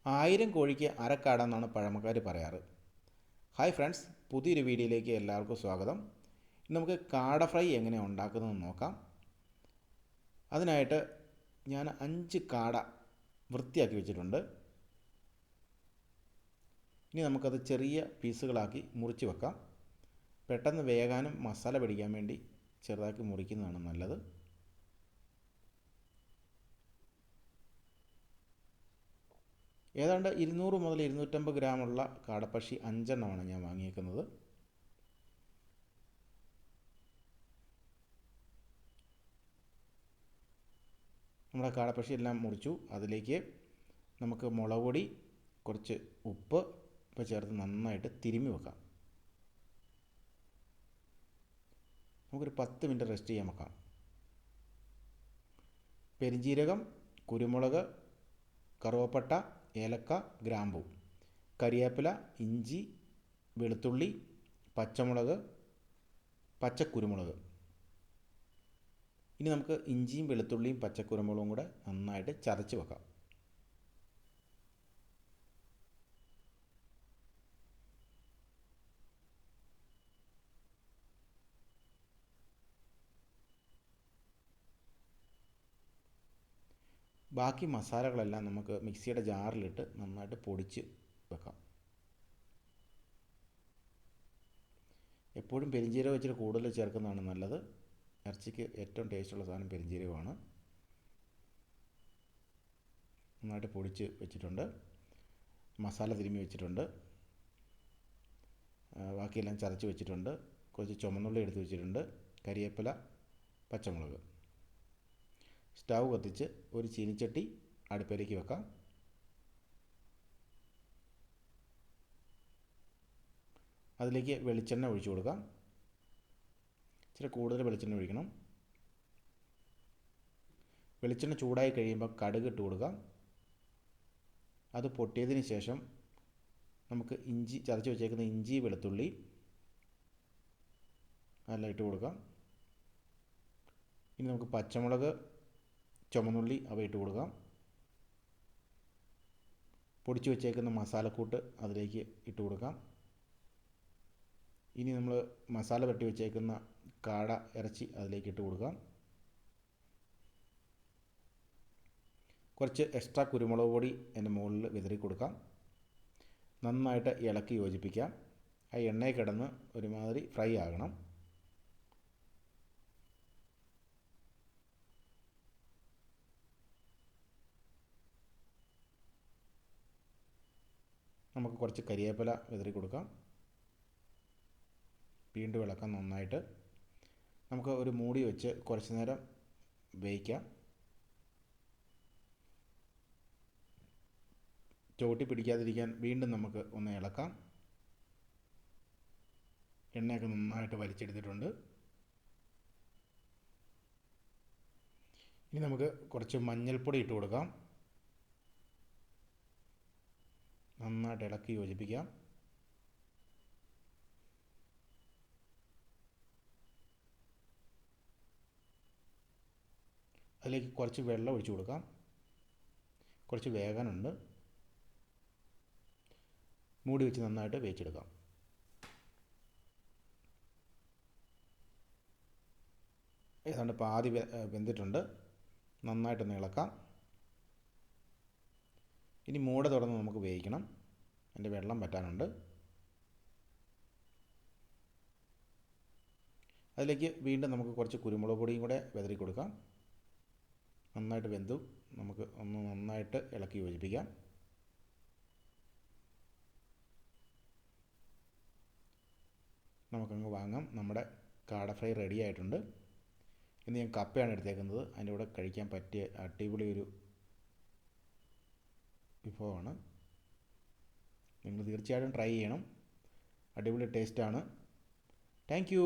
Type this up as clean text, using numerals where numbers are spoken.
1000 കോഴിക്ക് അരക്കാടെന്നാണ് പഴമക്കാർ പറയാറ്. ഹായ് ഫ്രണ്ട്സ്, പുതിയൊരു വീഡിയോയിലേക്ക് എല്ലാവർക്കും സ്വാഗതം. ഇന്ന് നമുക്ക് കാട ഫ്രൈ എങ്ങനെയാണ് ഉണ്ടാക്കുന്നതെന്ന് നോക്കാം. അതിനായിട്ട് ഞാൻ 5 കാട വൃത്തിയാക്കി വെച്ചിട്ടുണ്ട്. ഇനി നമുക്കത് ചെറിയ പീസുകളാക്കി മുറിച്ച് വെക്കാം. പെട്ടെന്ന് വേകാനും മസാല പിടിക്കാൻ വേണ്ടി ചെറുതാക്കി മുറിക്കുന്നതാണ് നല്ലത്. ഏതാണ്ട് 200 മുതൽ 250 ഗ്രാമുള്ള കാടപ്പക്ഷി 5 എണ്ണമാണ് ഞാൻ വാങ്ങിയേക്കുന്നത്. നമ്മുടെ കാടപ്പക്ഷി എല്ലാം മുറിച്ചു. അതിലേക്ക് നമുക്ക് മുളക് പൊടി, കുറച്ച് ഉപ്പ് ഇപ്പോൾ ചേർത്ത് നന്നായിട്ട് തിരുമ്മി വെക്കാം. നമുക്കൊരു 10 മിനിറ്റ് റെസ്റ്റ് ചെയ്യാൻ വെക്കാം. പെരിഞ്ജീരകം, കുരുമുളക്, കറുവപ്പട്ട, ഏലക്ക, ഗ്രാമ്പൂ, കരിവേപ്പില, ഇഞ്ചി, വെളുത്തുള്ളി, പച്ചമുളക്, പച്ചക്കുരുമുളക്. ഇനി നമുക്ക് ഇഞ്ചിയും വെളുത്തുള്ളിയും പച്ചക്കുരുമുളകും കൂടെ നന്നായിട്ട് ചതച്ച് വെക്കാം. ബാക്കി മസാലകളെല്ലാം നമുക്ക് മിക്സിയുടെ ജാറിലിട്ട് നന്നായിട്ട് പൊടിച്ച് വെക്കാം. എപ്പോഴും പെരിഞ്ജീരകം വെച്ചിട്ട് കൂടുതൽ ചേർക്കുന്നതാണ് നല്ലത്. ഇറച്ചിക്ക് ഏറ്റവും ടേസ്റ്റുള്ള സാധനം പെരിഞ്ജീരകമാണ്. നന്നായിട്ട് പൊടിച്ച് വെച്ചിട്ടുണ്ട്. മസാല തിരുമ്മി വെച്ചിട്ടുണ്ട്. ബാക്കിയെല്ലാം ചതച്ച് വെച്ചിട്ടുണ്ട്. കുറച്ച് ചുമന്നുള്ളി എടുത്ത് വെച്ചിട്ടുണ്ട്. കരിവേപ്പില, പച്ചമുളക്. സ്റ്റൗ കത്തിച്ച് ഒരു ചീനിച്ചട്ടി അടുപ്പിലേക്ക് വെക്കാം. അതിലേക്ക് വെളിച്ചെണ്ണ ഒഴിച്ചു കൊടുക്കാം. ഇച്ചിരി കൂടുതൽ വെളിച്ചെണ്ണ ഒഴിക്കണം. വെളിച്ചെണ്ണ ചൂടായി കഴിയുമ്പോൾ കടുക് ഇട്ട് കൊടുക്കാം. അത് പൊട്ടിയതിന് ശേഷം നമുക്ക് ഇഞ്ചി ചതച്ച് വെച്ചേക്കുന്ന ഇഞ്ചി, വെളുത്തുള്ളി അതെല്ലാം ഇട്ട് കൊടുക്കാം. ഇനി നമുക്ക് പച്ചമുളക്, ചുമന്നുള്ളി അവ ഇട്ട് കൊടുക്കാം. പൊടിച്ചു വെച്ചേക്കുന്ന മസാലക്കൂട്ട് അതിലേക്ക് ഇട്ട് കൊടുക്കാം. ഇനി നമ്മൾ മസാല പെരട്ടി വെച്ചേക്കുന്ന കാട ഇറച്ചി അതിലേക്ക് ഇട്ട് കൊടുക്കാം. കുറച്ച് എക്സ്ട്രാ കുരുമുളക് പൊടി അതിൻ്റെ മുകളിൽ വിതറി കൊടുക്കാം. നന്നായിട്ട് ഇളക്കി യോജിപ്പിക്കാം. ആ എണ്ണയിൽ കിടന്ന് ഒരുമാതിരി ഫ്രൈ ആകണം. നമുക്ക് കുറച്ച് കരിവേപ്പില വിതറി കൊടുക്കാം. വീണ്ടും ഇളക്കാം നന്നായിട്ട്. നമുക്ക് ഒരു മൂടി വെച്ച് കുറച്ച് നേരം വേവിക്കാം. ചോട്ടി പിടിക്കാതിരിക്കാൻ വീണ്ടും നമുക്ക് ഒന്ന് ഇളക്കാം. എണ്ണയൊക്കെ നന്നായിട്ട് വലിച്ചെടുത്തിട്ടുണ്ട്. ഇനി നമുക്ക് കുറച്ച് മഞ്ഞൾപ്പൊടി ഇട്ട് കൊടുക്കാം. നന്നായിട്ട് ഇളക്കി യോജിപ്പിക്കാം. അതിലേക്ക് കുറച്ച് വെള്ളം ഒഴിച്ചു കൊടുക്കാം. കുറച്ച് വേകാനുണ്ട്. മൂടി വെച്ച് നന്നായിട്ട് വേവിച്ചെടുക്കാം. ഏതാണ്ട് പാതി വെന്തിട്ടുണ്ട്. നന്നായിട്ടൊന്ന് ഇളക്കാം. ഇനി മൂട തുറന്ന് നമുക്ക് വേവിക്കണം. അതിൻ്റെ വെള്ളം വറ്റാനുണ്ട്. അതിലേക്ക് വീണ്ടും നമുക്ക് കുറച്ച് കുരുമുളക് പൊടിയും കൂടെ വിതറി കൊടുക്കാം. നന്നായിട്ട് വെന്തു. നമുക്ക് ഒന്ന് നന്നായിട്ട് ഇളക്കി യോജിപ്പിക്കാം. നമുക്കങ്ങ് വാങ്ങാം. നമ്മുടെ കാട ഫ്രൈ റെഡി ആയിട്ടുണ്ട്. ഇന്ന് ഞാൻ കപ്പയാണ് എടുത്തേക്കുന്നത്. അതിൻ്റെ കൂടെ കഴിക്കാൻ പറ്റിയ അടിപൊളി ഒരു വിഭവമാണ്. നിങ്ങൾ തീർച്ചയായിട്ടും ട്രൈ ചെയ്യണം. അടിപൊളി ടേസ്റ്റാണ്. Thank you.